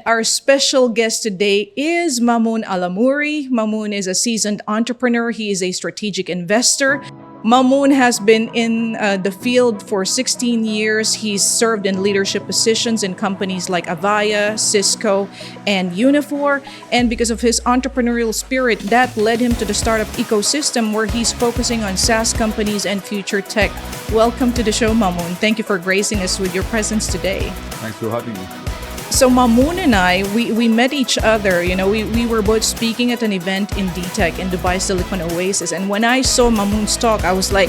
Our special guest today is Mamoun Alamouri. Mamoun is a seasoned entrepreneur. He is a strategic investor. Mamoun has been in the field for 16 years. He's served in leadership positions in companies like Avaya, Cisco, and Unifor. And because of his entrepreneurial spirit, that led him to the startup ecosystem where he's focusing on SaaS companies and future tech. Welcome to the show, Mamoun. Thank you for gracing us with your presence today. Thanks for having me. So Mamoun and I, we met each other. You know, we were both speaking at an event in DTech in Dubai Silicon Oasis. And when I saw Mamoun's talk, I was like,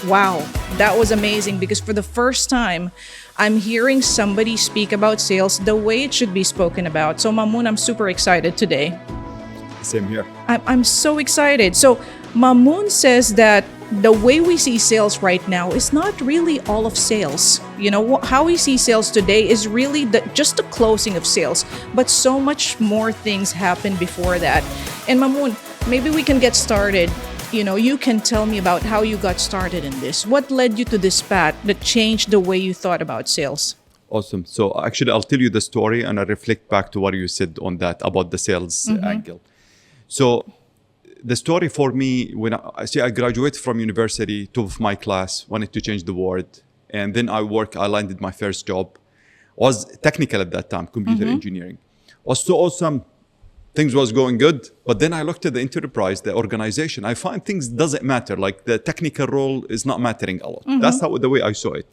wow, that was amazing. Because for the first time, I'm hearing somebody speak about sales the way it should be spoken about. So Mamoun, I'm super excited today. Same here. I'm so excited. So Mamoun says that the way we see sales right now is not really all of sales. You know, how we see sales today is really just the closing of sales, but so much more things happen before that. And Mamoun, maybe we can get started. You know, you can tell me about how you got started in this. What led you to this path that changed the way you thought about sales? Awesome. So actually, I'll tell you the story and I'll reflect back to what you said on that about the sales angle. So the story for me, when I graduated from university, two of my class wanted to change the world. And then I landed my first job. Was technical at that time, computer engineering. Was so awesome. Things was going good. But then I looked at the enterprise, the organization. I find things doesn't matter. Like the technical role is not mattering a lot. That's the way I saw it.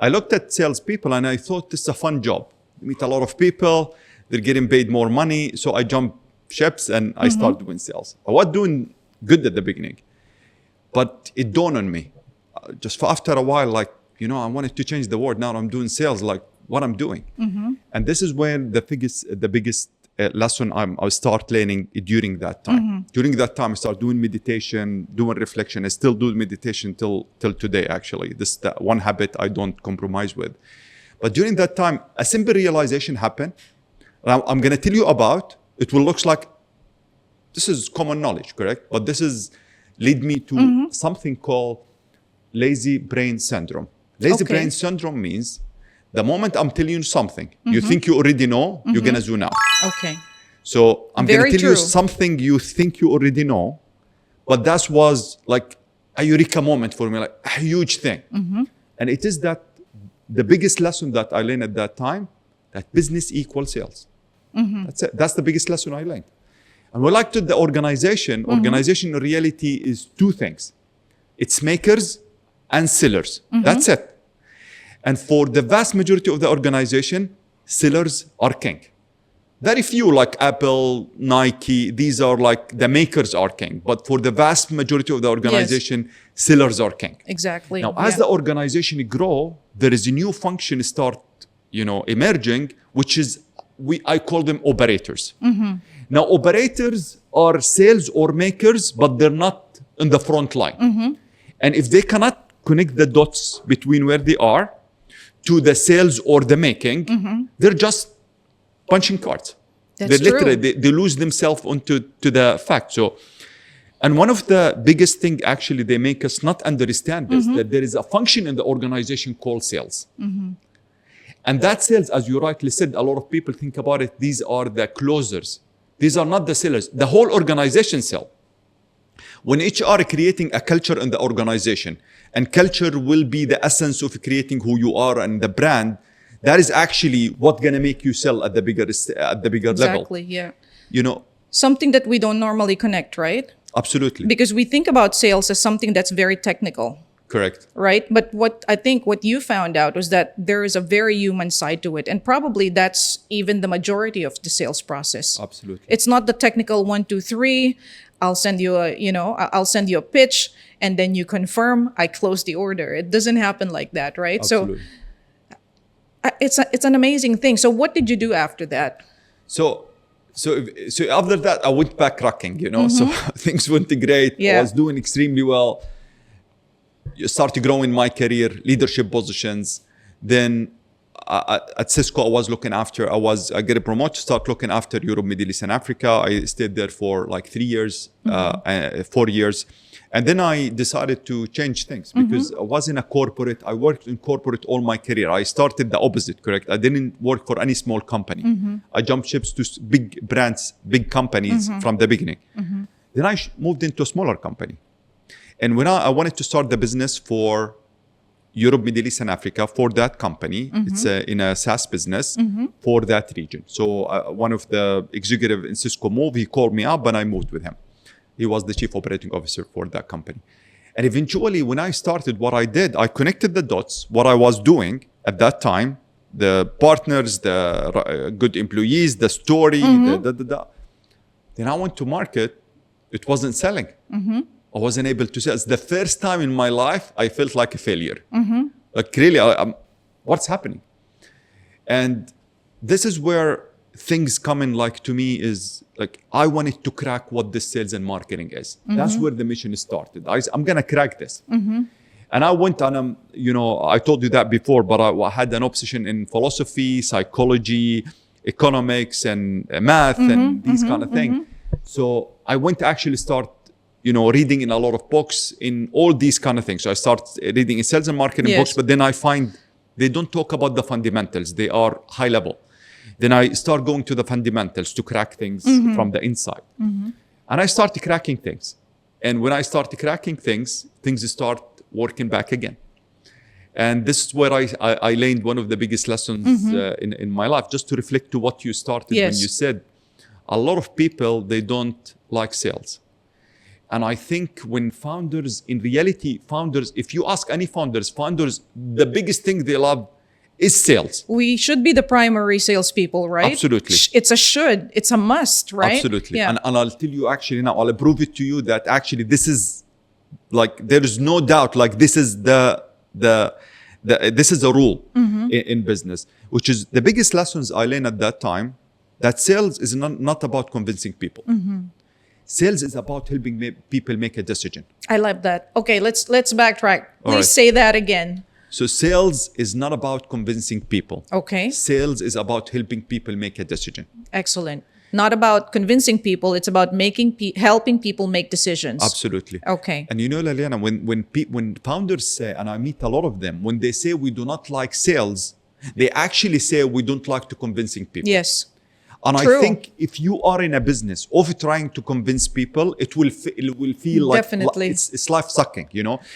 I looked at salespeople and I thought this is a fun job. You meet a lot of people. They're getting paid more money. So I jumped ships and I started doing sales. I was doing good at the beginning, but it dawned on me just after a while, like, you know, I wanted to change the world. Now I'm doing sales, like what I'm doing. And this is when the biggest lesson I start learning during that time. During that time, I started doing meditation, doing reflection. I still do meditation till today, actually. This is the one habit I don't compromise with. But during that time, a simple realization happened. I'm going to tell you about. It will look like this is common knowledge, correct? But this is lead me to something called lazy brain syndrome. Lazy brain syndrome means the moment I'm telling you something, you think you already know, you're going to zone out. Okay. So I'm going to tell true. you something you think you already know, but that was like a eureka moment for me, like a huge thing. And it is that the biggest lesson that I learned at that time, that business equals sales. That's it. That's the biggest lesson I learned. And we like to the organization. Organization in reality is two things. It's makers and sellers. That's it. And for the vast majority of the organization, sellers are king. Very few like Apple, Nike, these are like the makers are king. But for the vast majority of the organization, sellers are king. Exactly. Now, as the organization grow, there is a new function start, you know, emerging, which is I call them operators. Now, operators are sales or makers, but they're not in the front line. And if they cannot connect the dots between where they are to the sales or the making, they're just punching cards. That's They're literally, true. they lose themselves onto the fact. So, and one of the biggest thing actually they make us not understand is that there is a function in the organization called sales. And that sales, as you rightly said, a lot of people think about it, these are the closers. These are not the sellers. The whole organization sell. When HR creating a culture in the organization, and culture will be the essence of creating who you are and the brand, that is actually what's going to make you sell at the bigger level. Exactly, yeah. You know, Something that we don't normally connect, right? absolutely. Because we think about sales as something that's very technical. Correct. Right? But what you found out was that there is a very human side to it. And probably that's even the majority of the sales process. Absolutely. It's not the technical 1, 2, 3. I'll send you I'll send you a pitch and then you confirm, I close the order. It doesn't happen like that, right? Absolutely. So it's an amazing thing. So what did you do after that? So after that, I went back rocking, you know, so things went great. Yeah. I was doing extremely well. You started growing my career, leadership positions. Then at Cisco, I get promoted to start looking after Europe, Middle East, and Africa. I stayed there for like 3 years, 4 years. And then I decided to change things because I was in a corporate. I worked in corporate all my career. I started the opposite, correct? I didn't work for any small company. I jumped ships to big brands, big companies from the beginning. Then I moved into a smaller company. And when I wanted to start the business for Europe, Middle East, and Africa for that company. It's in a SaaS business for that region. So one of the executive in Cisco moved, he called me up and I moved with him. He was the chief operating officer for that company. And eventually when I started, what I did, I connected the dots, what I was doing at that time, the partners, the good employees, the story, Then I went to market, it wasn't selling. I wasn't able to sell. It's the first time in my life I felt like a failure. Like really, what's happening? And this is where things come in, like to me is like, I wanted to crack what this sales and marketing is. That's where the mission started. I'm gonna crack this. And I went on, I told you that before, but I had an obsession in philosophy, psychology, economics, and math, and these kind of things. So I went to actually start reading in a lot of books in all these kind of things. So I start reading in sales and marketing books, but then I find they don't talk about the fundamentals. They are high level. Then I start going to the fundamentals to crack things from the inside. And I started cracking things. And when I started cracking things start working back again. And this is where I learned one of the biggest lessons in my life, just to reflect to what you started when you said, a lot of people, they don't like sales. And I think when in reality, if you ask any founders, the biggest thing they love is sales. We should be the primary salespeople, right? Absolutely. It's a should. It's a must, right? Absolutely. Yeah. And I'll tell you actually now, I'll prove it to you that actually this is like, there is no doubt, like this is this is a rule in business, which is the biggest lessons I learned at that time, that sales is not about convincing people. Sales is about helping people make a decision. I love that. Okay, let's backtrack. Please say that again. So sales is not about convincing people. Okay. Sales is about helping people make a decision. Excellent. Not about convincing people. It's about helping people make decisions. Absolutely. Okay. And Liliana, when founders say, and I meet a lot of them, when they say we do not like sales, they actually say we don't like to convincing people. Yes. And True. I think if you are in a business of trying to convince people, it will feel like it's life sucking,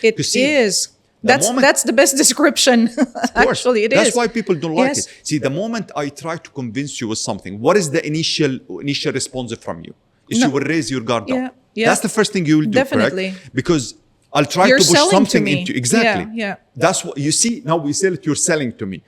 It is. That's the best description. Actually, it is. That's why people don't like it. See, the moment I try to convince you with something, what is the initial response from you? You will raise your guard up. Yeah. That's the first thing you will do, Definitely. correct? Because I'll try to push something into exactly. Yeah. That's what you see. Now we sell it. You're selling to me.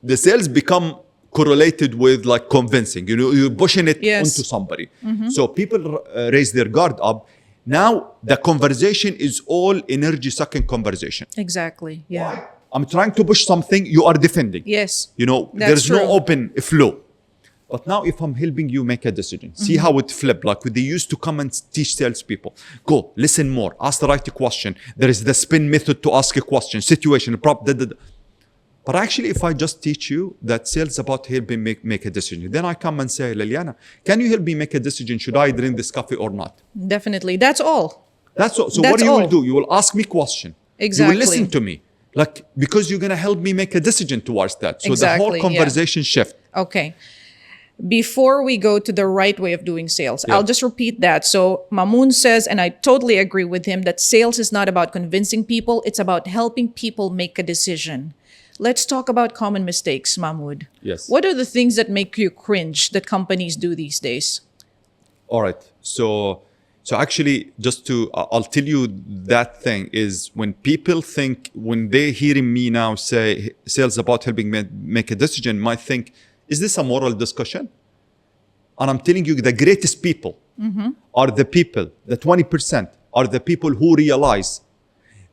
The sales become correlated with like convincing. You're pushing it onto somebody. So people raise their guard up. Now the conversation is all energy sucking conversation. Exactly. Yeah. I'm trying to push something, you are defending. Yes. There's no open flow. But now if I'm helping you make a decision, see how it flipped. Like they used to come and teach salespeople. Go, listen more, ask the right question. There is the spin method to ask a question, situation, But actually, if I just teach you that sales is about helping make a decision, then I come and say, Liliana, can you help me make a decision? Should I drink this coffee or not? Definitely. That's all. That's all. So what you will do, you will ask me question. Exactly. You will listen to me. Like, because you're going to help me make a decision towards that. So the whole conversation shift. Okay. Before we go to the right way of doing sales, I'll just repeat that. So Mamoun says, and I totally agree with him, that sales is not about convincing people. It's about helping people make a decision. Let's talk about common mistakes, Mahmoud. Yes. What are the things that make you cringe that companies do these days? All right. So actually, I'll tell you that thing is when people think, when they hearing me now say sales about helping make a decision, might think, is this a moral discussion? And I'm telling you, the greatest people are the people, the 20% are the people who realize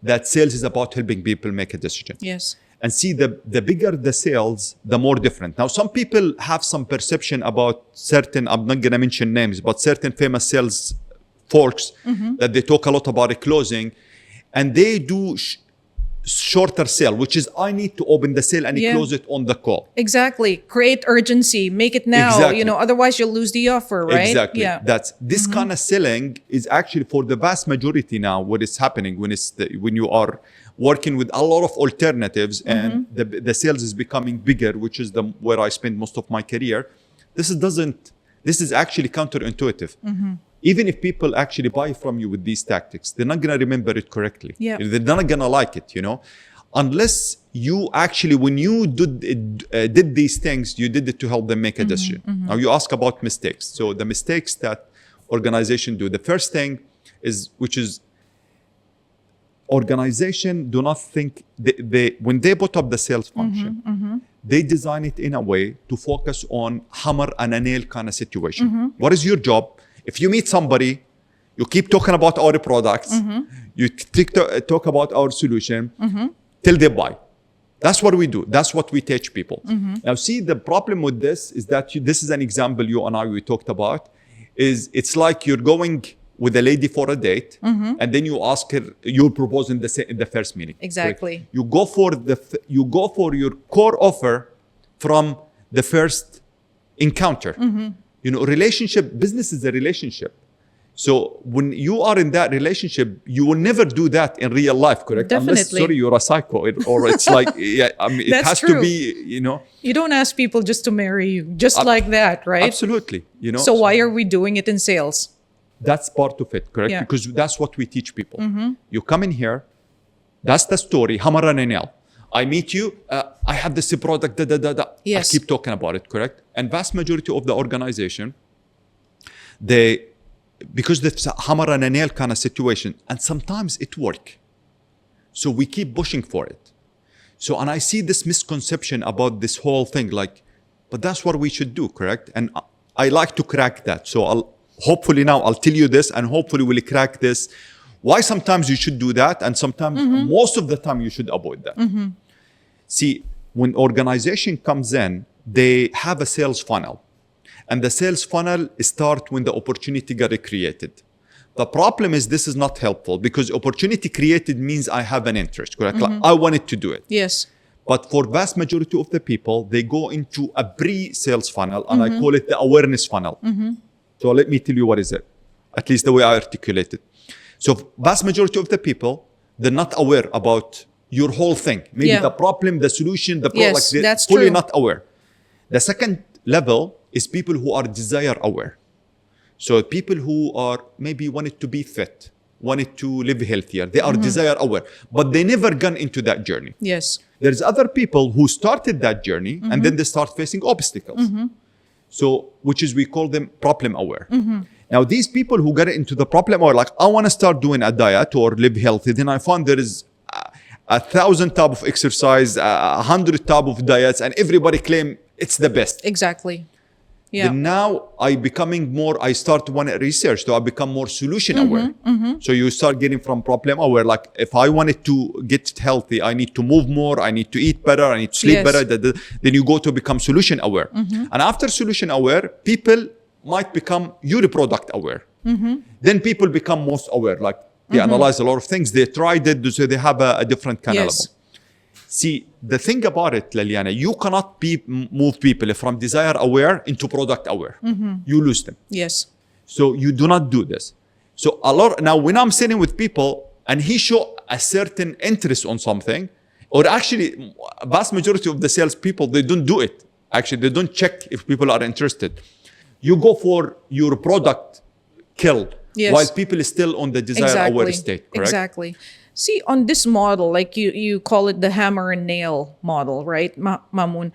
that sales is about helping people make a decision. Yes. And see, the bigger the sales, the more different. Now, some people have some perception about certain, I'm not going to mention names, but certain famous sales folks that they talk a lot about closing, and they do shorter sale, which is I need to open the sale and close it on the call. Exactly. Create urgency. Make it now. Exactly. Otherwise you'll lose the offer, right? Exactly. Yeah. That's this kind of selling is actually for the vast majority now what is happening when you are working with a lot of alternatives and the sales is becoming bigger, which is where I spend most of my career. This is actually counterintuitive. Even if people actually buy from you with these tactics, they're not going to remember it correctly. Yeah. They're not going to like it, unless you actually, when you did these things, you did it to help them make a decision. Now you ask about mistakes. So the mistakes that organizations do, the first thing which is organization do not think, when they put up the sales function, they design it in a way to focus on hammer and a nail kind of situation. What is your job? If you meet somebody, you keep talking about our products, you talk about our solution till they buy. That's what we do. That's what we teach people. Now, see, the problem with this is that this is an example you and I we talked about. It's like you're going with a lady for a date, and then you ask her, you propose in the first meeting. Exactly. Right? You go for your core offer from the first encounter. Business is a relationship. So when you are in that relationship, you will never do that in real life, correct? Definitely. Unless, you're a psycho, or it's like, it has true. to be, You don't ask people just to marry you, just like that, right? Absolutely. So why are we doing it in sales? That's part of it, correct? Yeah. Because that's what we teach people. You come in here, that's the story, hammer and a nail. I meet you, I have this product, Yes. I keep talking about it, correct? And vast majority of the organization, because it's a hammer and a nail kind of situation, and sometimes it works. So we keep pushing for it. So, and I see this misconception about this whole thing, but that's what we should do, correct? And I like to crack that. So hopefully now I'll tell you this, and hopefully we'll crack this. Why sometimes you should do that, and sometimes, most of the time, you should avoid that. See, when organization comes in, they have a sales funnel. And the sales funnel starts when the opportunity got created. The problem is this is not helpful because opportunity created means I have an interest, correct? Like, I wanted to do it. Yes. But for vast majority of the people, they go into a pre-sales funnel, and I call it the awareness funnel. So let me tell you what is it, at least the way I articulate it. So vast majority of the people, they're not aware about your whole thing. Maybe the problem, the solution, the product. Yes, they're that's fully true. not aware. The second level is people who are desire aware. So people who are maybe wanted to be fit, wanted to live healthier. They are desire aware, but they never gone into that journey. Yes. There's other people who started that journey and then they start facing obstacles. So, which is we call them problem aware. Now, these people who get into the problem aware, like I want to start doing a diet or live healthy, then I found there is 1,000 type of exercise, 100 type of diets, and everybody claim it's the best. Exactly. Yeah. Then now I start to want to research, so I become more solution aware. So you start getting from problem aware, like if I wanted to get healthy, I need to move more, I need to eat better, I need to sleep better. Then you go to become solution aware. And after solution aware, people might become your product aware. Then people become most aware, like they analyze a lot of things, they tried it, so they have a different kind of level. See, the thing about it, Liliana, you cannot move people from desire aware into product aware. You lose them. Yes. So you do not do this. So now when I'm sitting with people and he show a certain interest on something, or actually vast majority of the sales people, they don't do it. Actually, they don't check if people are interested. You go for your product kill while people is still on the desire aware state, correct? Exactly. See, on this model, like you call it the hammer and nail model, right, Mamoon?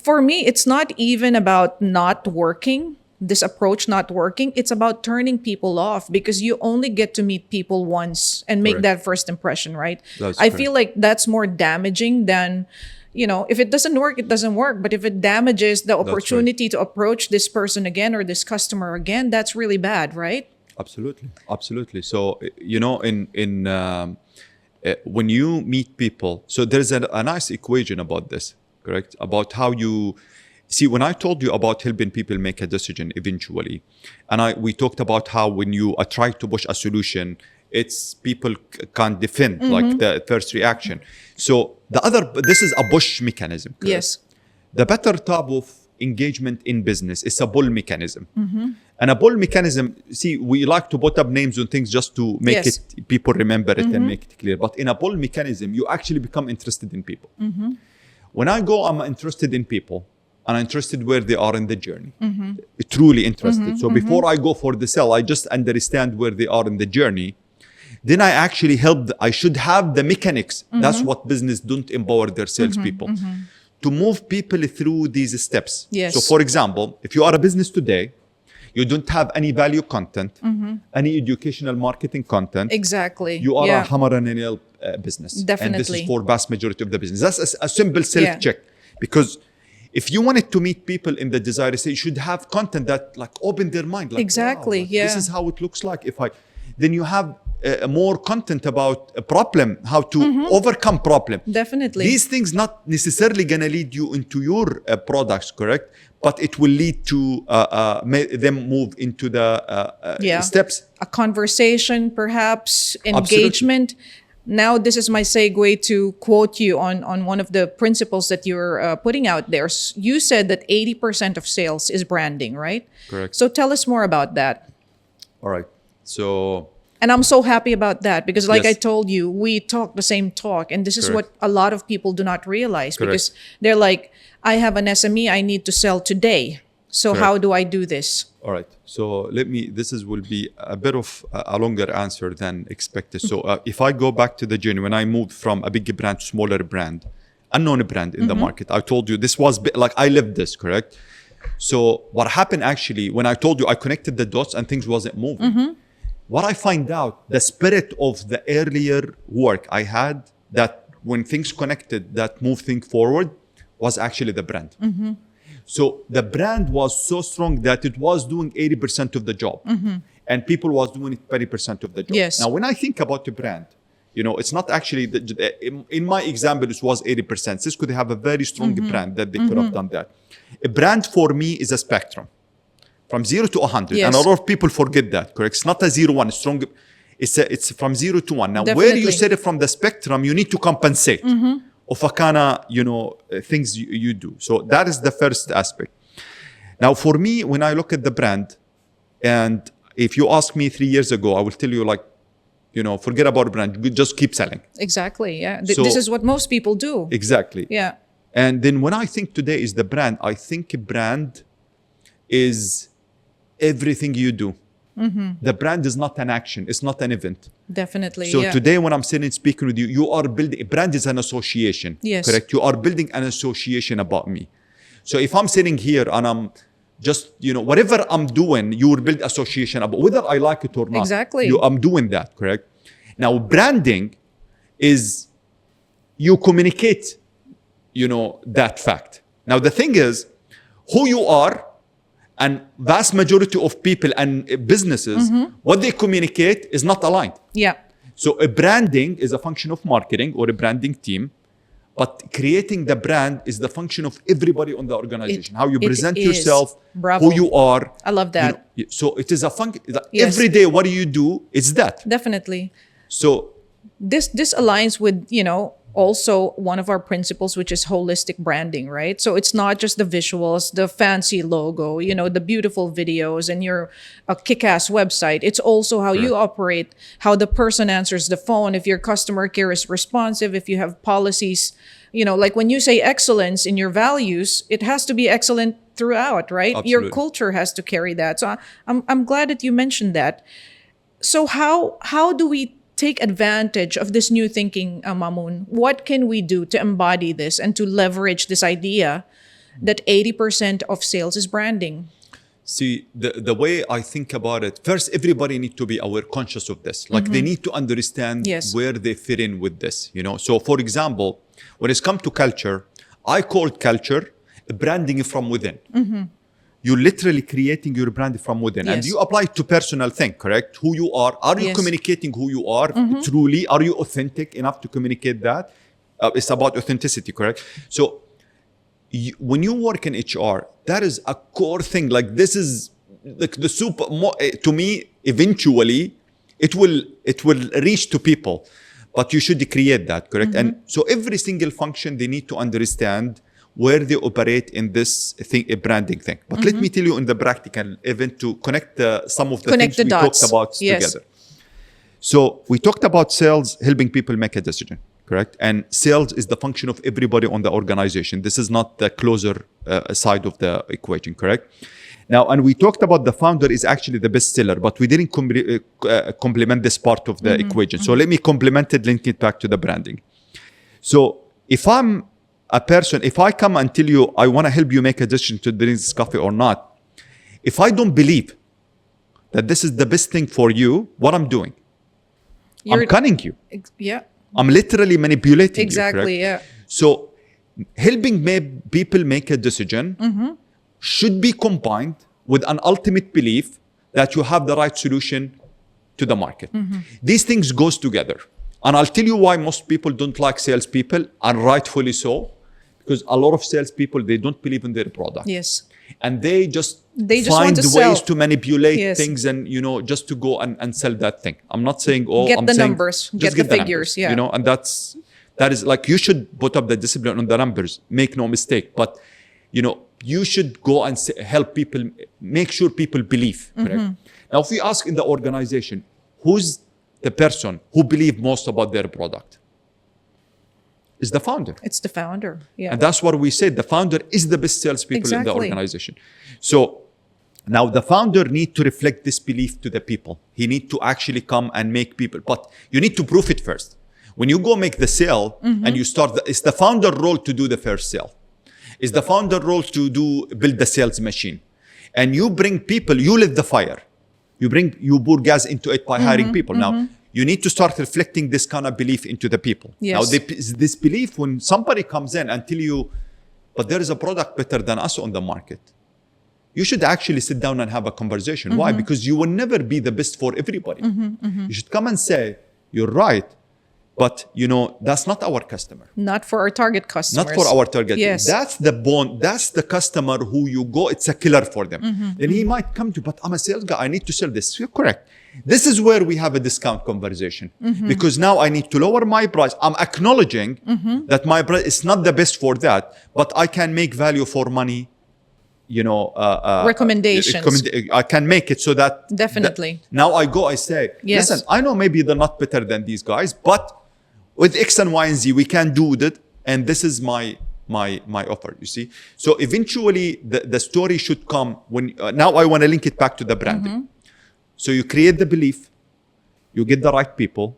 For me, it's not even about not working, this approach not working. It's about turning people off because you only get to meet people once and make that first impression, right? I feel like that's more damaging than, if it doesn't work, it doesn't work. But if it damages the opportunity to approach this person again or this customer again, that's really bad, right? Absolutely. So, when you meet people, so there's a nice equation about this, correct? About how you see, when I told you about helping people make a decision eventually, and we talked about how when you try to push a solution, it's people can't defend like the first reaction. So this is a push mechanism. Correct? Yes. The better type of engagement in business is a pull mechanism. And a pull mechanism, see, we like to put up names on things just to make it, people remember it and make it clear. But in a pull mechanism, you actually become interested in people. When I go, I'm interested in people and I'm interested where they are in the journey. Truly interested. So before I go for the sell, I just understand where they are in the journey. Then I actually I should have the mechanics. That's what business don't empower their salespeople. To move people through these steps. Yes. So for example, if you are a business today, you don't have any value content, any educational marketing content. Exactly. You are a hammer and a nail business. Definitely. And this is for vast majority of the business. That's a simple self-check. Because if you wanted to meet people in the desired state, you should have content that like open their mind. Like, exactly. Wow, like, this is how it looks like. Then you have more content about a problem, how to overcome problem. Definitely. These things not necessarily gonna lead you into your products, correct? But it will lead to them move into the steps. A conversation, perhaps, engagement. Absolutely. Now, this is my segue to quote you on one of the principles that you're putting out there. You said that 80% of sales is branding, right? Correct. So tell us more about that. All right. So... And I'm so happy about that because like I told you, we talk the same talk. And this is what a lot of people do not realize because they're like, I have an SME, I need to sell today. So how do I do this? All right. So will be a bit of a longer answer than expected. So if I go back to the journey, when I moved from a big brand to smaller brand, unknown brand in the market, I told you this was like, I lived this, correct? So what happened actually, when I told you I connected the dots and things wasn't moving, what I find out, the spirit of the earlier work I had, that when things connected, that moved things forward, was actually the brand. So the brand was so strong that it was doing 80% of the job. And people was doing 20% of the job. Yes. Now, when I think about a brand, it's not actually, in my example, it was 80%. This could have a very strong brand that they could have done that. A brand for me is a spectrum. From 0 to 100. Yes. And a lot of people forget that, correct? It's not a 0, 1. It's from 0 to 1. Now, Definitely. where you set it from the spectrum, you need to compensate of a kind of, things you do. So that is the first aspect. Now, for me, when I look at the brand, and if you ask me 3 years ago, I will tell you like, forget about brand, just keep selling. Exactly, yeah. This is what most people do. Exactly. Yeah. And then when I think today is the brand, I think a brand is everything you do. The brand is not an action. It's not an event. Definitely. So today when I'm sitting speaking with you, you are building, a brand is an association. Yes. Correct? You are building an association about me. So if I'm sitting here and I'm just, whatever I'm doing, you will build association about whether I like it or not. Exactly. I'm doing that, correct? Now branding is you communicate, that fact. Now the thing is, who you are, and vast majority of people and businesses, what they communicate is not aligned. Yeah. So a branding is a function of marketing or a branding team, but creating the brand is the function of everybody on the organization. How you present yourself, Bravo. who you are. I love that. So it is a function. Every day, what do you do? It's that. Definitely. So this aligns with, also one of our principles, which is holistic branding, right? So it's not just the visuals, the fancy logo, the beautiful videos and your kick-ass website. It's also how you operate, how the person answers the phone, if your customer care is responsive, if you have policies, like when you say excellence in your values, it has to be excellent throughout, right? Absolutely. Your culture has to carry that. So I'm glad that you mentioned that. So how do we take advantage of this new thinking, Mamoun? What can we do to embody this and to leverage this idea that 80% of sales is branding? See, the way I think about it, first, everybody needs to be aware, conscious of this. Like they need to understand where they fit in with this, So for example, when it's come to culture, I call culture branding from within. You're literally creating your brand from within. And you apply it to personal thing, correct? Who you are. Are you communicating who you are truly? Are you authentic enough to communicate that? It's about authenticity, correct? So when you work in HR, that is a core thing. Like this is like the super, to me, eventually, it will reach to people, but you should create that, correct? And so every single function, they need to understand where they operate in this thing, a branding thing. But let me tell you in the practical event to connect some of the things we talked about together. So we talked about sales helping people make a decision, correct? And sales is the function of everybody on the organization. This is not the closer side of the equation, correct? Now, and we talked about the founder is actually the best seller, but we didn't complement this part of the equation. So let me complement it, link it back to the branding. So if I'm a person, if I come and tell you I want to help you make a decision to drink this coffee or not, if I don't believe that this is the best thing for you, what I'm doing? I'm cunning you. Yeah. I'm literally manipulating you. Exactly, yeah. So helping people make a decision should be combined with an ultimate belief that you have the right solution to the market. These things goes together. And I'll tell you why most people don't like salespeople, and rightfully so, because a lot of salespeople, they don't believe in their product. Yes. And they just want find to ways sell. to manipulate Yes. things and, just to go and sell that thing. I'm not saying, Get I'm the saying numbers, just get the figures, numbers, yeah. and that is like, you should put up the discipline on the numbers, make no mistake. But, you should go and help people, make sure people believe, correct? Now, if we ask in the organization, who's the person who believes most about their product? Is the founder. It's the founder, yeah. And that's what we said. The founder is the best salespeople in the organization. So now the founder need to reflect this belief to the people. He need to actually come and make people, but you need to prove it first. When you go make the sale and you start, it's the founder role to do the first sale. It's the founder role to build the sales machine. And you bring people, you lit the fire. You pour gas into it by hiring people. Now, you need to start reflecting this kind of belief into the people. Yes. Now, this belief, when somebody comes in and tell you, but there is a product better than us on the market, you should actually sit down and have a conversation. Why? Because you will never be the best for everybody. You should come and say, you're right, but that's not our customer. Not for our target customers. Not for our target. Yes. That's the bond. That's the customer who you go, it's a killer for them. Then he might come to, but I'm a sales guy, I need to sell this. You're correct. This is where we have a discount conversation. Because now I need to lower my price. I'm acknowledging that my price is not the best for that, but I can make value for money, recommendations. I can make it so that... Definitely. Now I go, I say, Yes. listen, I know maybe they're not better than these guys, but with X and Y and Z, we can do that. And this is my offer, you see. So eventually the story should come when, now I want to link it back to the branding. So you create the belief, you get the right people,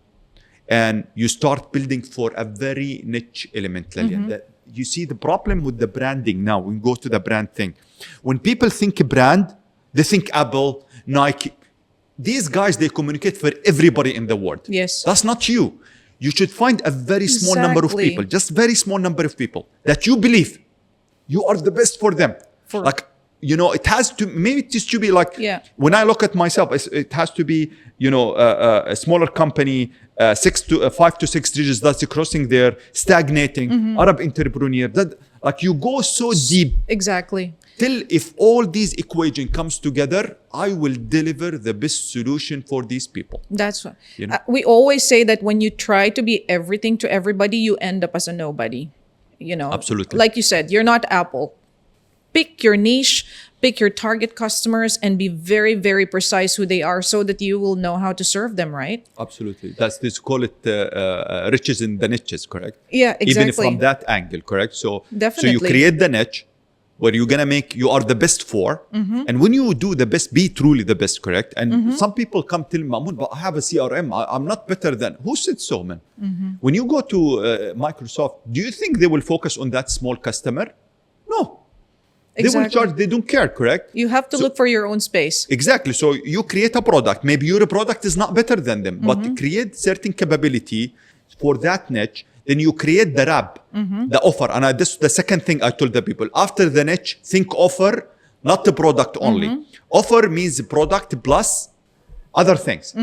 and you start building for a very niche element, Lillian. You see the problem with the branding now, we go to the brand thing. When people think brand, they think Apple, Nike. These guys, they communicate for everybody in the world. Yes. That's not you. You should find a very small number of people, just very small number of people that you believe you are the best for them. It has to, maybe it used to be like, when I look at myself, it has to be, a smaller company, 5 to 6 digits that's crossing there, stagnating, Arab entrepreneur, that like you go so deep. Exactly. Till if all these equation comes together, I will deliver the best solution for these people. That's what we always say, that when you try to be everything to everybody, you end up as a nobody. Absolutely. Like you said, you're not Apple. Pick your niche, pick your target customers, and be very, very precise who they are, so that you will know how to serve them, right? Absolutely. That's this, call it riches in the niches, correct? Yeah, exactly. Even from that angle, correct? So Definitely. So you create the niche where you're gonna make, you are the best for, and when you do the best, be truly the best, correct? And some people come tell me, Mamoun, but I have a CRM, I'm not better than. Who said so, man? When you go to Microsoft, do you think they will focus on that small customer? No. They will charge, they don't care, correct? You have to look for your own space. Exactly. So you create a product. Maybe your product is not better than them, but create certain capability for that niche. Then you create the wrap, the offer. And this is the second thing I told the people. After the niche, think offer, not the product only. Offer means product plus other things,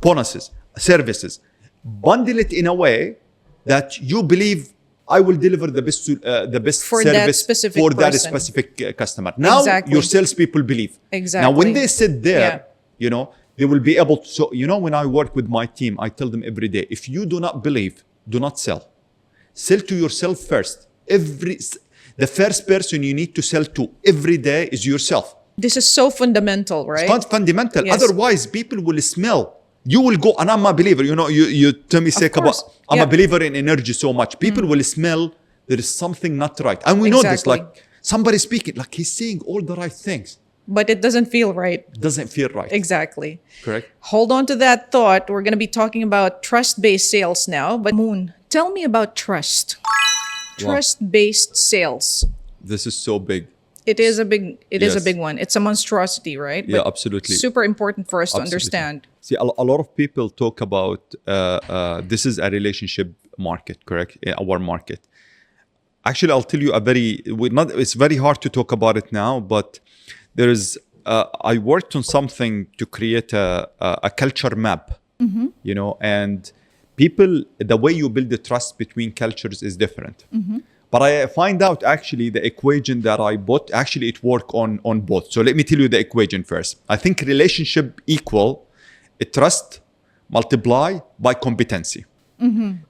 bonuses, services. Bundle it in a way that you believe I will deliver the best for service that that specific customer. Now your salespeople believe. Exactly. Now when they sit there, they will be able to. So, when I work with my team, I tell them every day, if you do not believe, do not sell. Sell to yourself first. The first person you need to sell to every day is yourself. This is so fundamental, right? It's not fundamental. Yes. Otherwise, people will smell. You will go, and I'm a believer. You tell me, I'm a believer in energy so much. People will smell there is something not right. And we know this, like somebody speaking, like he's saying all the right things. But it doesn't feel right. Doesn't feel right. Exactly. Correct. Hold on to that thought. We're going to be talking about trust-based sales now. But Moon, tell me about trust. Trust-based sales. This is so big. It is a big one. It's a monstrosity, right? Yeah, but absolutely. Super important for us to understand. See, a lot of people talk about this is a relationship market, correct? Our market. Actually, I'll tell you it's very hard to talk about it now, but there is, I worked on something to create a culture map, and people, the way you build the trust between cultures is different. But I find out actually the equation that I bought, actually it works on both. So let me tell you the equation first. I think relationship equal trust multiply by competency.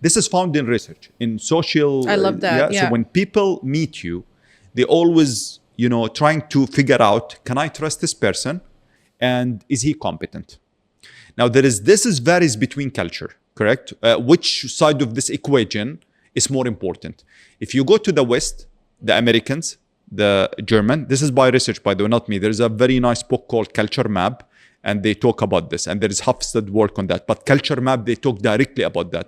This is found in research, in social. I love that. So when people meet you, they always, trying to figure out, can I trust this person? And is he competent? Now this varies between culture, correct? Which side of this equation is more important? If you go to the West, the Americans, the German, this is by research, by the way, not me. There's a very nice book called Culture Map, and they talk about this. And there is Hofstede work on that. But Culture Map, they talk directly about that.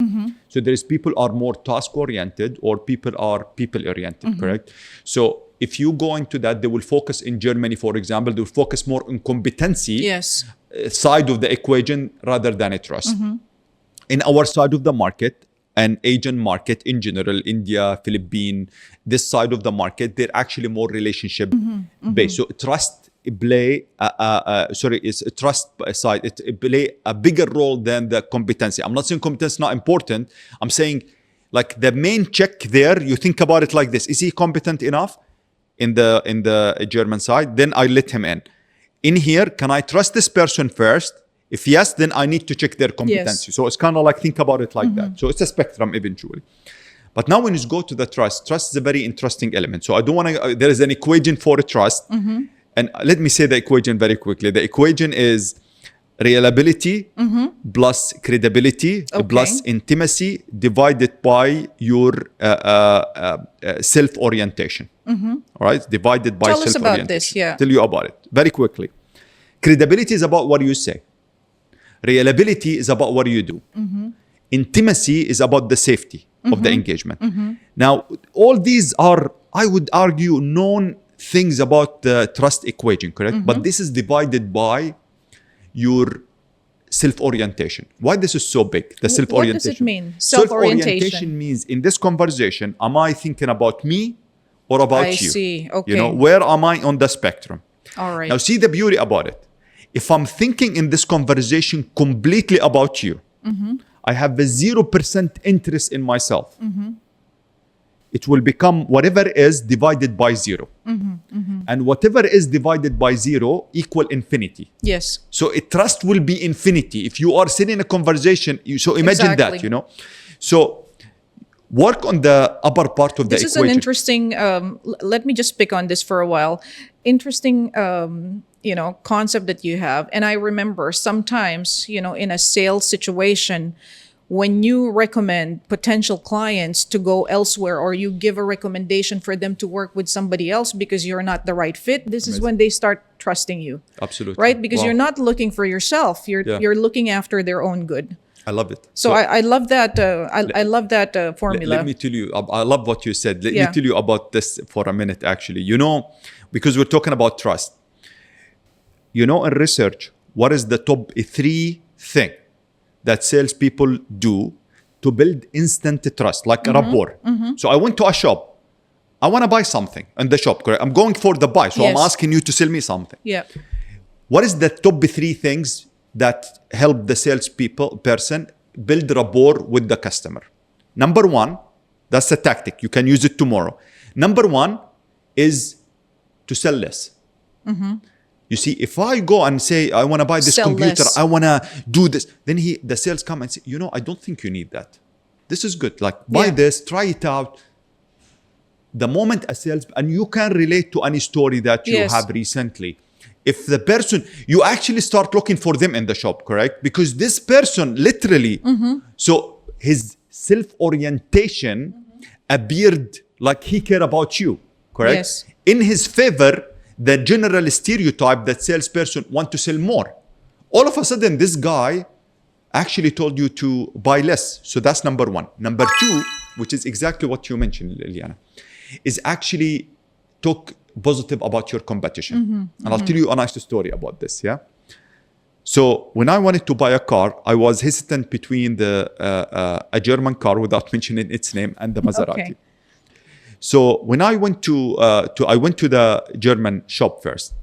So there is people are more task-oriented or people are people-oriented, correct? So if you go into that, they will focus in Germany, for example, they will focus more on competency side of the equation rather than a trust. In our side of the market, and Asian market in general, India, Philippines, this side of the market, they're actually more relationship based. So trust play, it's a trust side. It play a bigger role than the competency. I'm not saying competency is not important. I'm saying like the main check there, you think about it like this. Is he competent enough in the German side? Then I let him in. In here, can I trust this person first? If yes, then I need to check their competency. Yes. So it's kind of like, think about it like that. So it's a spectrum eventually. But now when you go to the trust is a very interesting element. So I don't want to, there is an equation for a trust. And let me say the equation very quickly. The equation is reliability plus credibility plus intimacy divided by your self-orientation. All right? Divided by self-orientation. Tell us about this, Tell you about it very quickly. Credibility is about what you say. Reliability is about what you do. Intimacy is about the safety of the engagement. Now, all these are, I would argue, known things about the trust equation, correct? But this is divided by your self-orientation. Why this is so big, the self-orientation? What does it mean, self-orientation? Means in this conversation, am I thinking about me or about you? I see, okay. Where am I on the spectrum? All right. Now, see the beauty about it. If I'm thinking in this conversation completely about you, I have a 0% interest in myself. It will become whatever is divided by 0. And whatever is divided by 0 equal infinity. Yes. So trust will be infinity. If you are sitting in a conversation, so imagine that, So work on the upper part of the equation. This is an interesting, let me just pick on this for a while. Interesting, concept that you have. And I remember sometimes, in a sales situation, when you recommend potential clients to go elsewhere or you give a recommendation for them to work with somebody else because you're not the right fit, this is when they start trusting you. Absolutely. Right? Because you're not looking for yourself. You're looking after their own good. I love it. So I love that. I love that formula. Let me tell you, I love what you said. Let me tell you about this for a minute, actually. Because we're talking about trust. In research, what is the top 3 thing that salespeople do to build instant trust, like a rapport? So I went to a shop. I want to buy something in the shop, correct? I'm going for the buy. So I'm asking you to sell me something. Yeah. What is the top 3 things that help the person build rapport with the customer? Number 1, that's a tactic. You can use it tomorrow. Number 1 is to sell less. You see, if I go and say, I want to buy this Sell computer, less. I want to do this, then the sales come and say, I don't think you need that. This is good. Like, buy this, try it out. The moment a sales, and you can relate to any story that you have recently. If the person, you actually start looking for them in the shop, correct? Because this person literally, so his self-orientation appeared like he cared about you, correct? Yes. In his favor, the general stereotype that salesperson want to sell more. All of a sudden, this guy actually told you to buy less. So that's number one. Number two, which is exactly what you mentioned, Liliana, is actually talk positive about your competition. And I'll tell you a nice story about this, yeah? So when I wanted to buy a car, I was hesitant between a German car, without mentioning its name, and the Maserati. Okay. So when I went to the German shop first,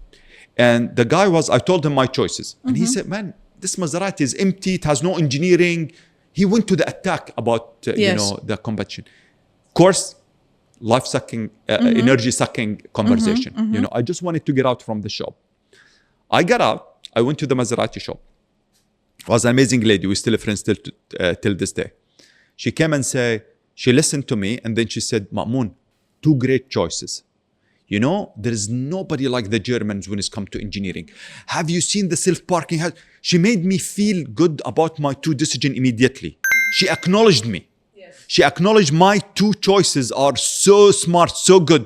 and the guy I told him my choices, and he said, "Man, this Maserati is empty. It has no engineering." He went to the attack about the competition. Of course, life-sucking, energy-sucking conversation. I just wanted to get out from the shop. I got out. I went to the Maserati shop. It was an amazing lady. We're still friends till this day. She came and she listened to me, and then she said, "Ma'moon, two great choices. There is nobody like the Germans when it's come to engineering. Have you seen the self-parking house?" She made me feel good about my two decisions immediately. She acknowledged me. Yes. She acknowledged my two choices are so smart, so good.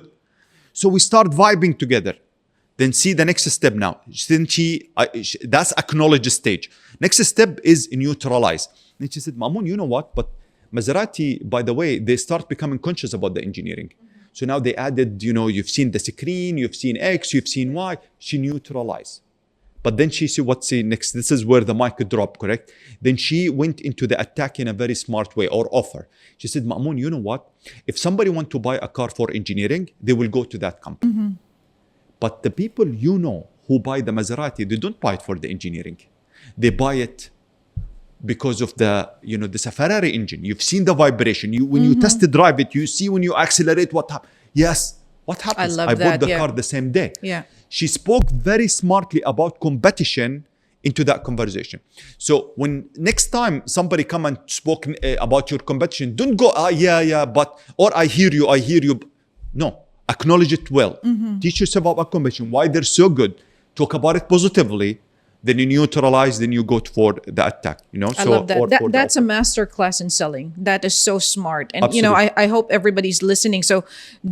So we start vibing together. Then see the next step now. Then that's acknowledge stage. Next step is neutralize. Then she said, "Ma'moon, you know what? But Maserati, by the way, they start becoming conscious about the engineering. So now they added, you've seen the screen, you've seen X, you've seen Y." She neutralized. But then she said, what's the next? This is where the mic dropped, correct? Then she went into the attack in a very smart way, or offer. She said, "Ma'moon, you know what? If somebody want to buy a car for engineering, they will go to that company. But the people who buy the Maserati, they don't buy it for the engineering. They buy it because of this a Ferrari engine. You've seen the vibration. When you test drive it, you see when you accelerate what happens. Yes, what happens? I bought the car the same day." Yeah. She spoke very smartly about competition into that conversation. So when next time somebody come and spoke about your competition, don't go, but, or I hear you. No, acknowledge it well. Teach yourself about competition, why they're so good. Talk about it positively. Then you neutralize, then you go for the attack. I love that. That's a master class in selling. That is so smart. And Absolutely. I hope everybody's listening. So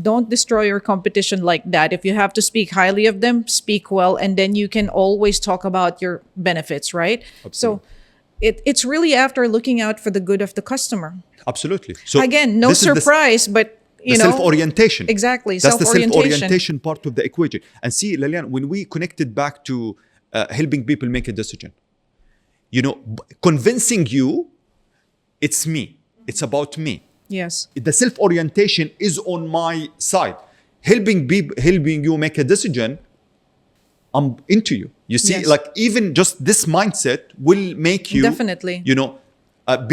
don't destroy your competition like that. If you have to speak highly of them, speak well, and then you can always talk about your benefits, right? Absolutely. So it's really after looking out for the good of the customer. Absolutely. So again, no surprise, but self-orientation. Exactly. That's the self-orientation part of the equation. And see, Lilian, when we connected back to helping people make a decision, convincing you, it's me. It's about me. Yes. The self-orientation is on my side. Helping you make a decision, I'm into you. You see, Yes. like even just this mindset will make you Definitely.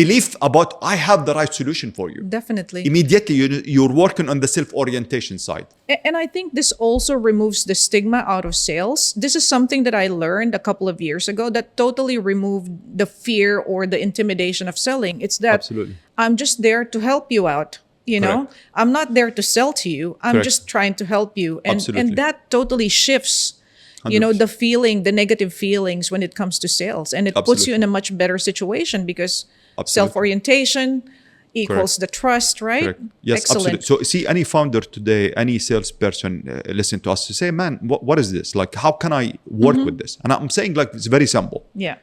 Belief about I have the right solution for you. Definitely. Immediately you're working on the self-orientation side. And I think this also removes the stigma out of sales. This is something that I learned a couple of years ago that totally removed the fear or the intimidation of selling. It's that Absolutely. I'm just there to help you out. Correct. I'm not there to sell to you. I'm Correct. just trying to help you. Absolutely. And that totally shifts, 100%. the negative feelings when it comes to sales. And it puts Absolutely. you in a much better situation because Absolutely. self-orientation equals the trust, right? Correct. Yes, Excellent. absolutely. So see, any founder today, any salesperson listen to us to say, "Man, what is this? Like, how can I work with this?" And I'm saying, like, it's very simple. Yeah.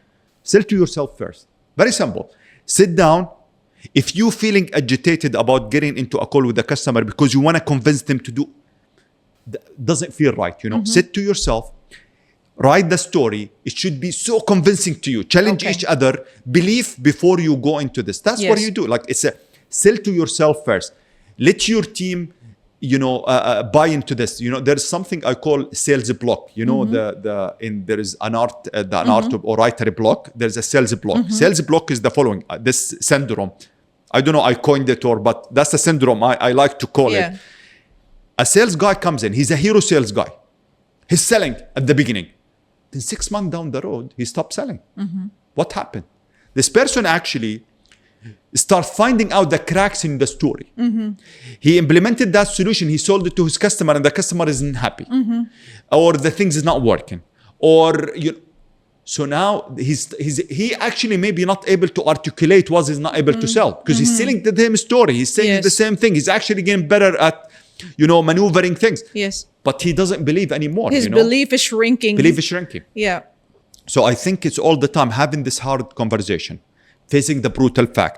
Sell to yourself first. Very simple. Sit down. If you're feeling agitated about getting into a call with the customer because you want to convince them to do, doesn't feel right, Sit to yourself. Write the story. It should be so convincing to you. Challenge each other. Believe before you go into this. That's what you do. Like it's sell to yourself first. Let your team, buy into this. There's something I call sales block. There is an art, art or writer block. There's a sales block. Sales block is the following. This syndrome. I don't know. I coined it but that's the syndrome. I like to call it. A sales guy comes in. He's a hero sales guy. He's selling at the beginning. Then 6 months down the road, he stopped selling. What happened? This person actually start finding out the cracks in the story. He implemented that solution. He sold it to his customer, and the customer isn't happy, or the things is not working, or so now he actually maybe not able to articulate what he's not able to sell, because he's selling the same story. He's saying the same thing. He's actually getting better at maneuvering things. Yes. But he doesn't believe anymore. His belief is shrinking. Belief is shrinking. Yeah. So I think it's all the time having this hard conversation, facing the brutal fact,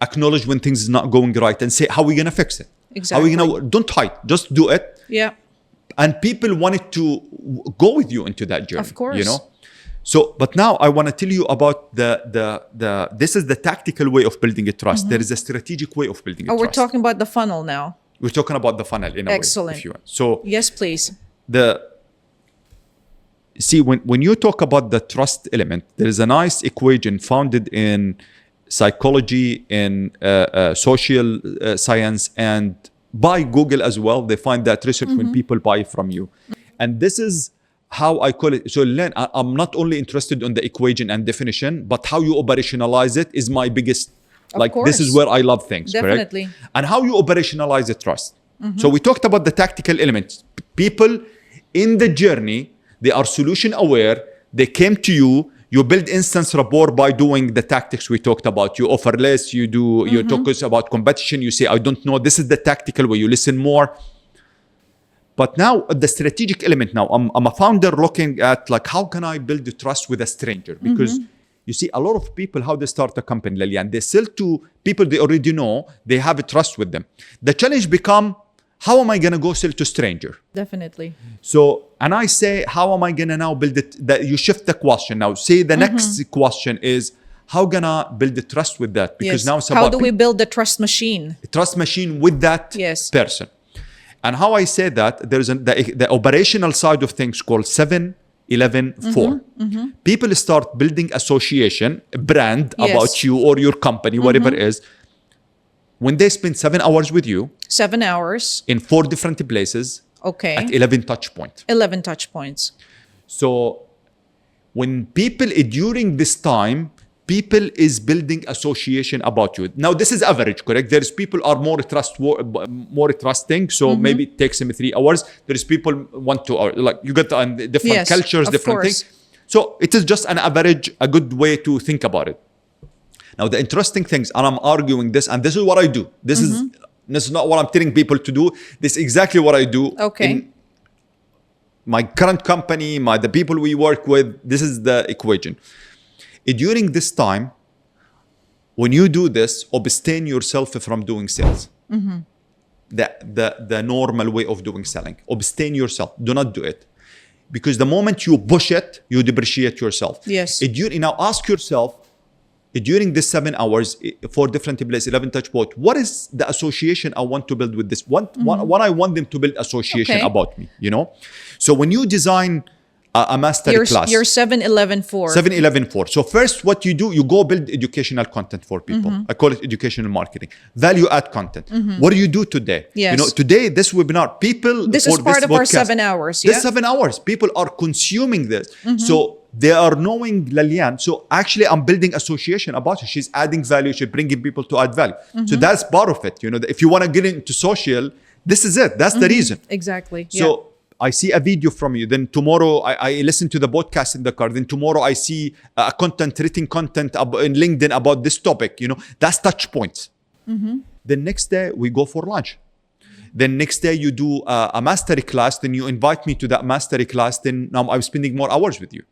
acknowledge when things is not going right, and say, how are we going to fix it? Exactly. How are we going to, don't hide, just do it. Yeah. And people wanted to go with you into that journey. Of course. So, but now I want to tell you about this is the tactical way of building a trust. There is a strategic way of building a trust. We're talking about the funnel now. We're talking about the funnel in a Excellent. way, if you want. So yes, please. See, when you talk about the trust element, there is a nice equation founded in psychology, in social science, and by Google as well. They find that research when people buy from you. And this is how I call it. So Len, I'm not only interested in the equation and definition, but how you operationalize it is my biggest, this is where I love things. Definitely. Correct? And how you operationalize the trust. So we talked about the tactical elements. People in the journey, they are solution aware. They came to you. You build instance rapport by doing the tactics we talked about. You offer less. You do. You talk about competition. You say, I don't know. This is the tactical way. You listen more. But now the strategic element. Now I'm a founder looking at how can I build the trust with a stranger? Because you see a lot of people, how they start a company, Lilian, they sell to people they already know. They have a trust with them. The challenge become, how am I going to go sell to stranger? Definitely. So, and I say, how am I going to now build it? That you shift the question now. Say the next question is, how gonna build the trust with that? Because now it's about how do we build the trust machine? Trust machine with that person. And how I say that, there's the operational side of things called 7-11-4. People start building association, brand about you or your company, whatever it is. When they spend 7 hours with you, 7 hours in 4 different places, at 11 touch points. 11 touch points. So when people during this time, people is building association about you. Now this is average, correct? There's people are more trusting, so maybe it takes them 3 hours. There's people 1-2 hours. You got different cultures, different things. So it is just an average, a good way to think about it. Now the interesting things, and I'm arguing this, and this is what I do. This is not what I'm telling people to do. This is exactly what I do. Okay. In my current company, the people we work with, this is the equation. During this time, when you do this, abstain yourself from doing sales. The normal way of doing selling. Abstain yourself. Do not do it. Because the moment you push it, you depreciate yourself. Yes. Now ask yourself, during this 7 hours, 4 different places, 11 touch points, what is the association I want to build with this? What I want them to build association about me, So when you design a master class. Your 7-11-4. 7-11-4. So first what you do, you go build educational content for people. I call it educational marketing. Value add content. What do you do today? Yes. Today, this webinar, people... This is part of our 7 hours. This 7 hours. People are consuming this. So they are knowing Lilian. So actually, I'm building association about her. She's adding value. She's bringing people to add value. So that's part of it. If you want to get into social, this is it. That's the reason. Exactly. So I see a video from you. Then tomorrow I listen to the podcast in the car. Then tomorrow I see written content in LinkedIn about this topic. That's touch points. Then next day we go for lunch. Then next day you do a mastery class. Then you invite me to that mastery class. Then now I'm spending more hours with you.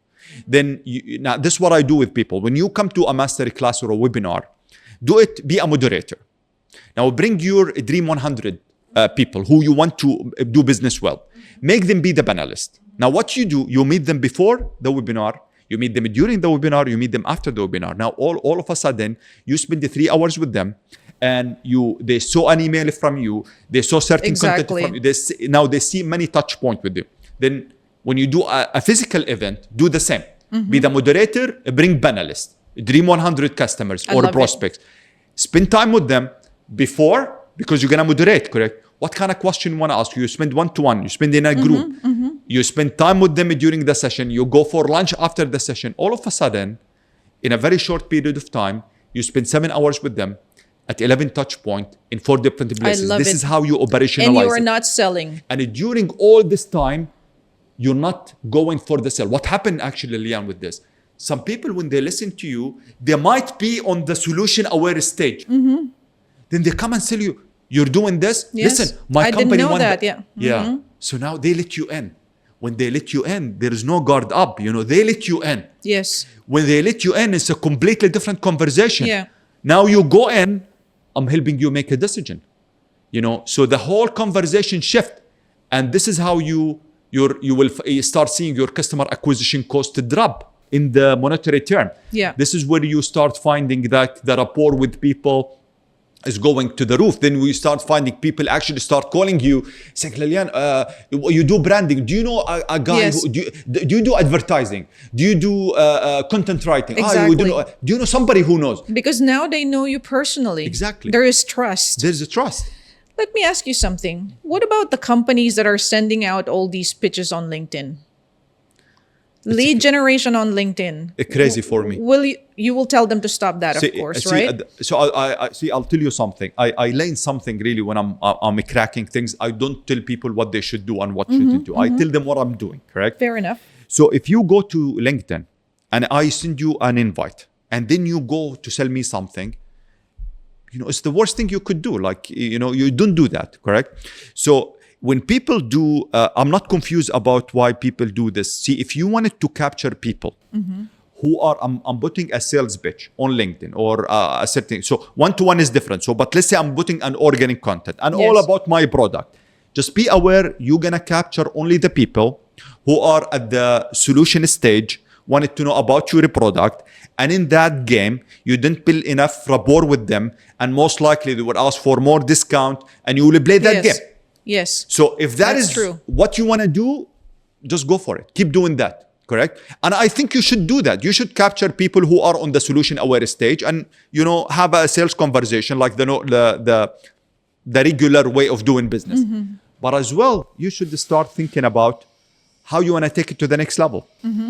Then now this is what I do with people. When you come to a mastery class or a webinar, be a moderator. Now bring your Dream 100 people who you want to do business well. Make them be the panelist. Now what you do, you meet them before the webinar, you meet them during the webinar, you meet them after the webinar. Now all of a sudden, you spend the 3 hours with them, and they saw an email from you, they saw certain content from you, now they see many touch points with you. Then when you do a physical event, do the same. Be the moderator, bring panelists, Dream 100 customers or prospects. Spend time with them before, because you're going to moderate, correct? What kind of question you want to ask? You spend 1-to-1, you spend in a group. You spend time with them during the session. You go for lunch after the session. All of a sudden, in a very short period of time, you spend 7 hours with them at 11 touch points in 4 different places. love This it. is how you operationalize And you are it. not selling. And during all this time, you're not going for the sale. What happened actually, Lian, with this? Some people, when they listen to you, they might be on the solution-aware stage. Then they come and tell you, you're doing this? Yes. Listen, my I company didn't know won that, yeah. Yeah. So now they let you in. When they let you in, there is no guard up. They let you in. Yes. When they let you in, it's a completely different conversation. Yeah. Now you go in, I'm helping you make a decision. So the whole conversation shift. And this is how you will start seeing your customer acquisition cost drop in the monetary term. Yeah. This is where you start finding that the rapport with people is going to the roof. Then we start finding people actually start calling you, saying, Lilian, you do branding. Do you know a guy? Yes. Do you do advertising? Do you do content writing? Exactly. Do you know somebody who knows? Because now they know you personally. Exactly. There is trust. There's a trust. Let me ask you something. What about the companies that are sending out all these pitches on LinkedIn? Lead generation on LinkedIn. Crazy for me. You will tell them to stop that, of course, right? So I see. I'll tell you something. I learn something really when I'm cracking things. I don't tell people what they should do and what shouldn't do. I tell them what I'm doing. Correct. Fair enough. So if you go to LinkedIn and I send you an invite, and then you go to sell me something, it's the worst thing you could do. Like you don't do that. Correct. So when people do, I'm not confused about why people do this. See, if you wanted to capture people who are, I'm putting a sales pitch on LinkedIn or a certain, so one-to-one is different. So, but let's say I'm putting an organic content and all about my product. Just be aware, you're gonna capture only the people who are at the solution stage, wanted to know about your product. And in that game, you didn't build enough rapport with them. And most likely they would ask for more discount and you will play that game. Yes. So if That's is true. What you want to do, just go for it. Keep doing that. Correct. And I think you should do that. You should capture people who are on the solution aware stage and, have a sales conversation like the regular way of doing business. But as well, you should start thinking about how you want to take it to the next level.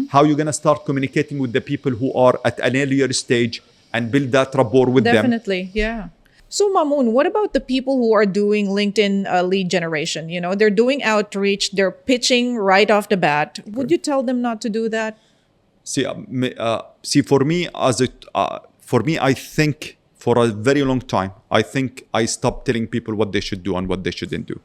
How you're going to start communicating with the people who are at an earlier stage and build that rapport with them. Definitely. Yeah. So Mamoon, what about the people who are doing LinkedIn lead generation? They're doing outreach, they're pitching right off the bat. Would you tell them not to do that? See, for me, I think for a very long time, I think I stopped telling people what they should do and what they shouldn't do.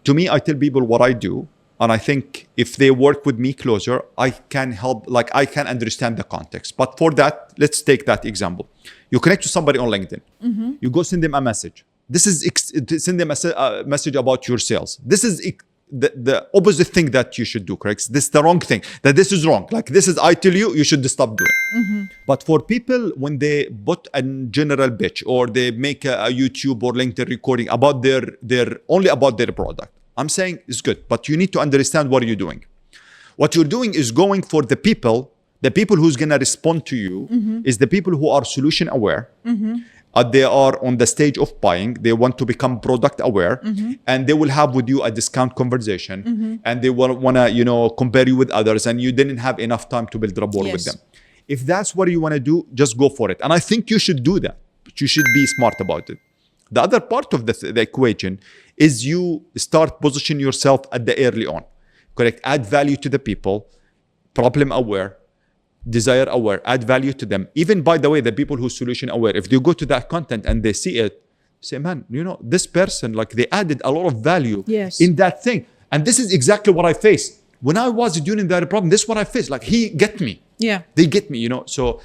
To me, I tell people what I do. And I think if they work with me closer, I can help, I can understand the context. But for that, let's take that example. You connect to somebody on LinkedIn. You go send them a message. Send them a message about your sales. This is the opposite thing that you should do, correct? This is the wrong thing. That this is wrong. This is, I tell you, you should stop doing. But for people, when they put a general pitch or they make a YouTube or LinkedIn recording about only about their product, I'm saying it's good, but you need to understand what you're doing. What you're doing is going for the people who's going to respond to you is the people who are solution aware. They are on the stage of buying. They want to become product aware and they will have with you a discount conversation and they will want to, compare you with others and you didn't have enough time to build rapport with them. If that's what you want to do, just go for it. And I think you should do that, but you should be smart about it. The other part of the equation is you start positioning yourself at the early on. Correct? Add value to the people, problem aware, desire aware, add value to them. Even, by the way, the people who solution aware, if they go to that content and they see it, say, man, this person, they added a lot of value in that thing. And this is exactly what I faced. When I was doing that problem, this is what I faced. He get me. Yeah. They get me, So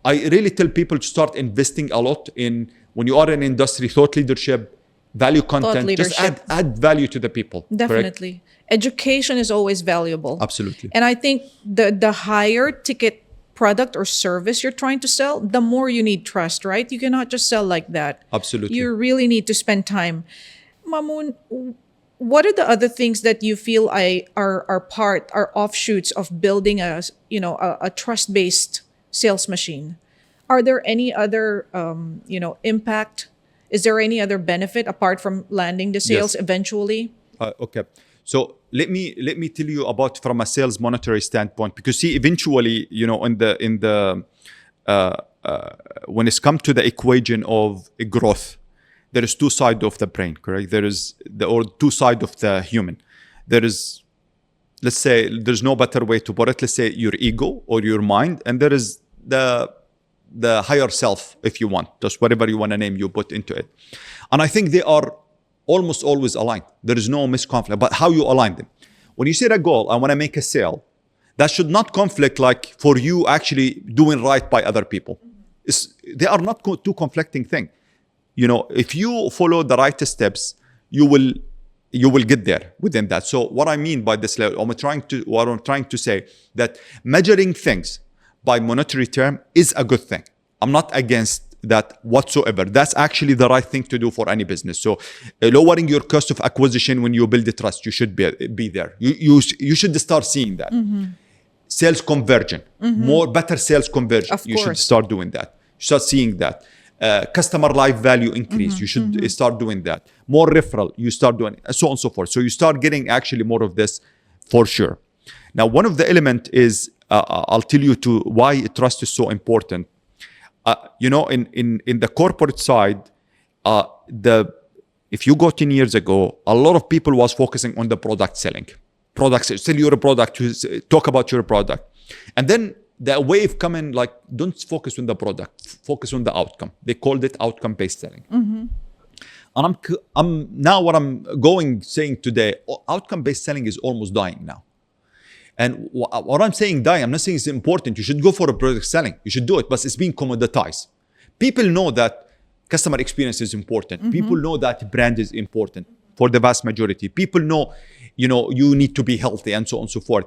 I really tell people to start investing a lot in, when you are in industry, thought leadership, value content, just add value to the people. Definitely. Correct? Education is always valuable. Absolutely. And I think the higher ticket product or service you're trying to sell, the more you need trust, right? You cannot just sell like that. Absolutely. You really need to spend time. Mamoon, what are the other things that you feel are offshoots of building a trust-based sales machine? Are there any other impact? Is there any other benefit apart from landing the sales eventually? Okay. So let me tell you about from a sales monetary standpoint, because see, eventually, you know, in the when it's come to the equation of growth, there is two sides of the brain, correct? There is two sides of the human. There is, let's say, there's no better way to put it. Let's say your ego or your mind, and there is the higher self, if you want, just whatever you want to name, you put into it. And I think they are almost always aligned. There is no misconflict. But how you align them? When you set a goal, I want to make a sale, that should not conflict like for you actually doing right by other people. They are not two conflicting things. You know, if you follow the right steps, you will get there within that. So what I mean by this, what I'm trying to say, that measuring things by monetary term is a good thing. I'm not against that whatsoever. That's actually the right thing to do for any business. So lowering your cost of acquisition when you build the trust, you should be there. You should start seeing that. Sales conversion, better sales conversion. You should start doing that. You start seeing that. Customer life value increase. You should start doing that. More referral. You start doing it, so on and so forth. So you start getting actually more of this for sure. Now, one of the element is, I'll tell you why trust is so important. You know, in the corporate side, if you go 10 years ago, a lot of people was focusing on the product selling. Sell your product, talk about your product. And then the wave coming like, don't focus on the product, focus on the outcome. They called it outcome-based selling. And I'm now what I'm saying today, outcome-based selling is almost dying now. And what I'm saying dying, I'm not saying it's important. You should go for a product selling. You should do it, but it's being commoditized. People know that customer experience is important. People know that brand is important for the vast majority. People know, you know, you need to be healthy and so on and so forth.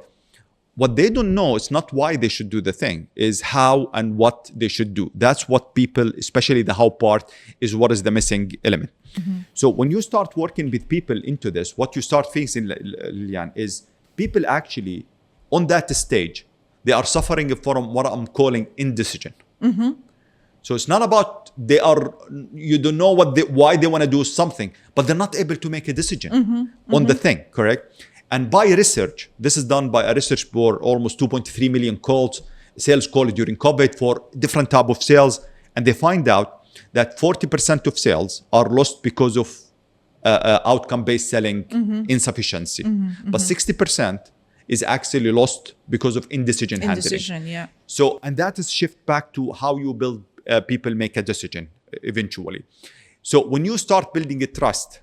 What they don't know is not why they should do the thing, is how and what they should do. That's what people, especially the how part, is what is the missing element. So when you start working with people into this, what you start facing, Lian, is people actually, on that stage, they are suffering from what I'm calling indecision. So it's not about you don't know why they want to do something, but they're not able to make a decision on the thing, correct? And by research, this is done by a research for almost 2.3 million sales calls during COVID for different type of sales. And they find out that 40% of sales are lost because of outcome-based selling insufficiency. But 60% is actually lost because of indecision handling. Yeah. So, and that is shift back to how you build people make a decision eventually. So when you start building a trust,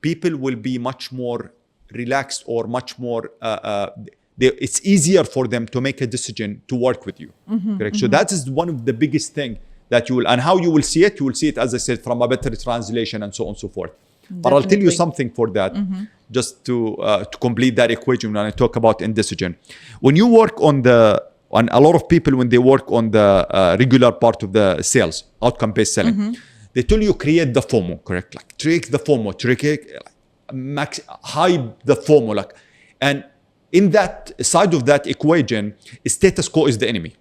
people will be much more relaxed or much more, it's easier for them to make a decision to work with you. Correct? So that is one of the biggest thing that you will, and how you will see it, as I said, from a better translation and so on and so forth. But I'll tell you something for that, just to complete that equation when I talk about indecision. When you work on a lot of people, when they work on the regular part of the sales, outcome-based selling, they tell you create the FOMO, correct? Like trick the FOMO, hype the FOMO. And in that side of that equation, status quo is the enemy.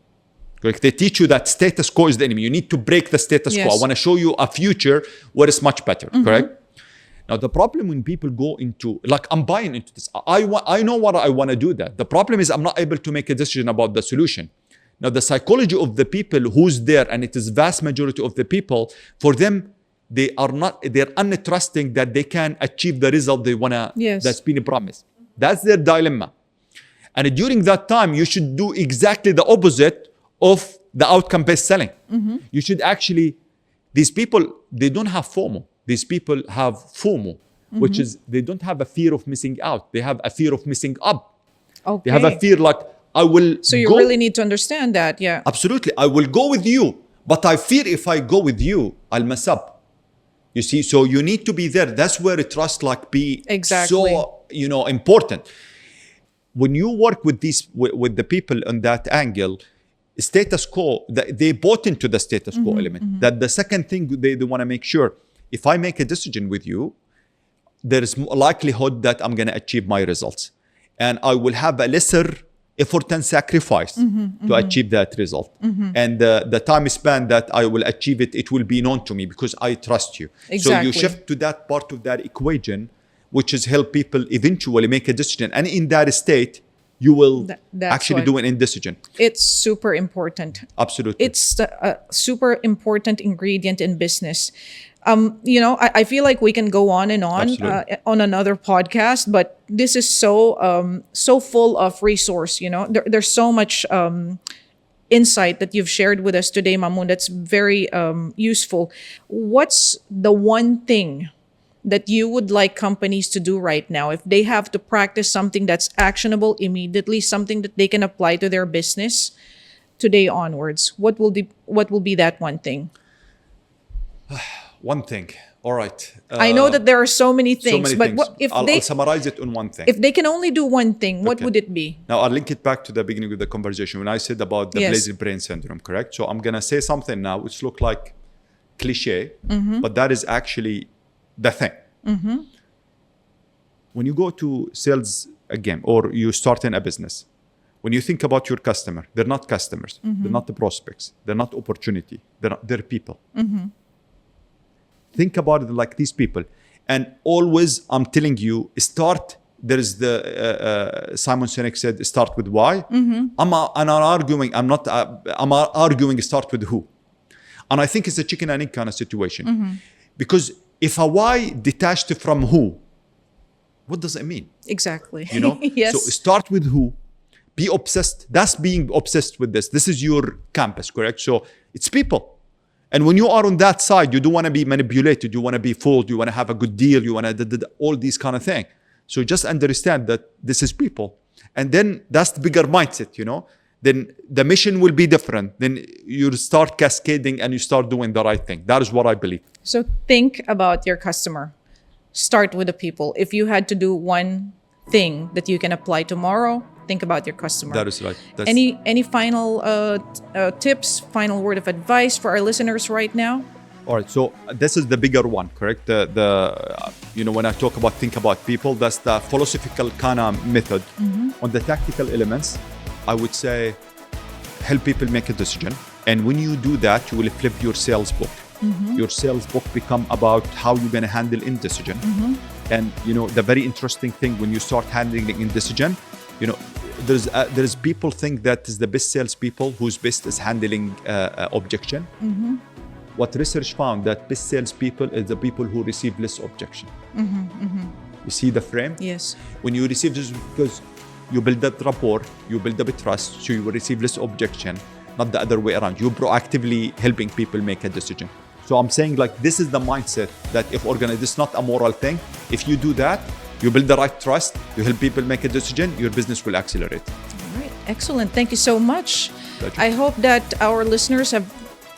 Correct? They teach you that status quo is the enemy. You need to break the status quo. I want to show you a future where it's much better, correct? Now, the problem when people go into, like, I'm buying into this. I know what I want to do that. The problem is I'm not able to make a decision about the solution. Now, the psychology of the people who's there, and it is vast majority of the people, for them, they're untrusting that they can achieve the result they want to, that's been promised. That's their dilemma. And during that time, you should do exactly the opposite of the outcome-based selling. You should actually, these people, they don't have FOMO. These people have FOMO, which is they don't have a fear of missing out. They have a fear of missing up. They have a fear like, I will So you really need to understand that, yeah. Absolutely. I will go with you, but I fear if I go with you, I'll mess up. You see, so you need to be there. That's where trust be so, important. When you work with with the people on that angle, status quo, they bought into the status quo element. That the second thing they want to make sure, if I make a decision with you, there is likelihood that I'm going to achieve my results. And I will have a lesser effort and sacrifice to achieve that result. And the time span that I will achieve it will be known to me because I trust you. Exactly. So you shift to that part of that equation which is help people eventually make a decision. And in that state, you will actually do an indecision. It's super important. Absolutely. It's a super important ingredient in business. I feel like we can go on and on another podcast, but this is so full of resource. There's so much insight that you've shared with us today, Mamoon. That's very useful. What's the one thing that you would like companies to do right now if they have to practice something that's actionable immediately, something that they can apply to their business today onwards? What will be that one thing? One thing. All right. I know that there are so many things, I'll summarize it on one thing. If they can only do one thing, what would it be? Now, I'll link it back to the beginning of the conversation when I said about the lazy brain syndrome, correct? So I'm going to say something now which look like cliche, but that is actually the thing. When you go to sales again, or you start in a business, when you think about your customer, they're not customers, they're not the prospects, they're not opportunity, they're people. Think about it like these people. And always, I'm telling you, there is the, Simon Sinek said, start with why. I'm arguing start with who. And I think it's a chicken and egg kind of situation. Because if a why detached from who, what does it mean? Exactly. Yes. So start with who, be obsessed. That's being obsessed with this. This is your campus, correct? So it's people. And when you are on that side, you don't want to be manipulated. You want to be fooled. You want to have a good deal. You want to all these kind of things. So just understand that this is people. And then that's the bigger mindset, Then the mission will be different. Then you start cascading and you start doing the right thing. That is what I believe. So think about your customer. Start with the people. If you had to do one thing that you can apply tomorrow, think about your customer. That is right. Any final tips, final word of advice for our listeners right now? All right. So this is the bigger one, correct? When I talk about think about people, that's the philosophical kind of method. On the tactical elements, I would say help people make a decision. And when you do that, you will flip your sales book. Your sales book become about how you're going to handle indecision. And the very interesting thing when you start handling indecision, there's people think that is the best salespeople whose best is handling objection. What research found that best salespeople is the people who receive less objection. You see the frame? Yes. When you receive this, because you build that rapport, you build up trust, so you will receive less objection, not the other way around. You're proactively helping people make a decision. So I'm saying this is the mindset that if organized, it's not a moral thing. If you do that, you build the right trust, you help people make a decision, your business will accelerate. All right, excellent. Thank you so much. Thank you. I hope that our listeners have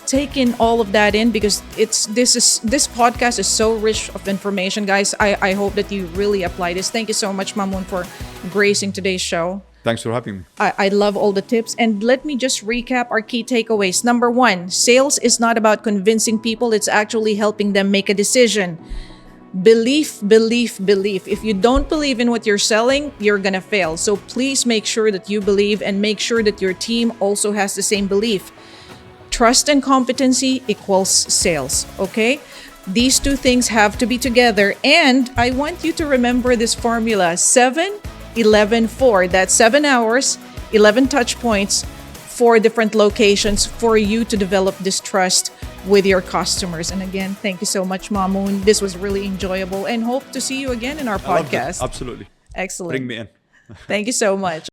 taken all of that in because this podcast is so rich of information, guys. I hope that you really apply this. Thank you so much, Mamoon, for gracing today's show. Thanks for having me. I love all the tips. And let me just recap our key takeaways. Number 1, sales is not about convincing people. It's actually helping them make a decision. Belief. If you don't believe in what you're selling, you're going to fail. So please make sure that you believe and make sure that your team also has the same belief. Trust and competency equals sales. Okay? These two things have to be together. And I want you to remember this formula, 7-11-4. That's 7 hours, 11 touch points, 4 different locations for you to develop this trust with your customers. And again, thank you so much, Mamoon. This was really enjoyable and hope to see you again in our podcast. Absolutely. Excellent. Bring me in. Thank you so much.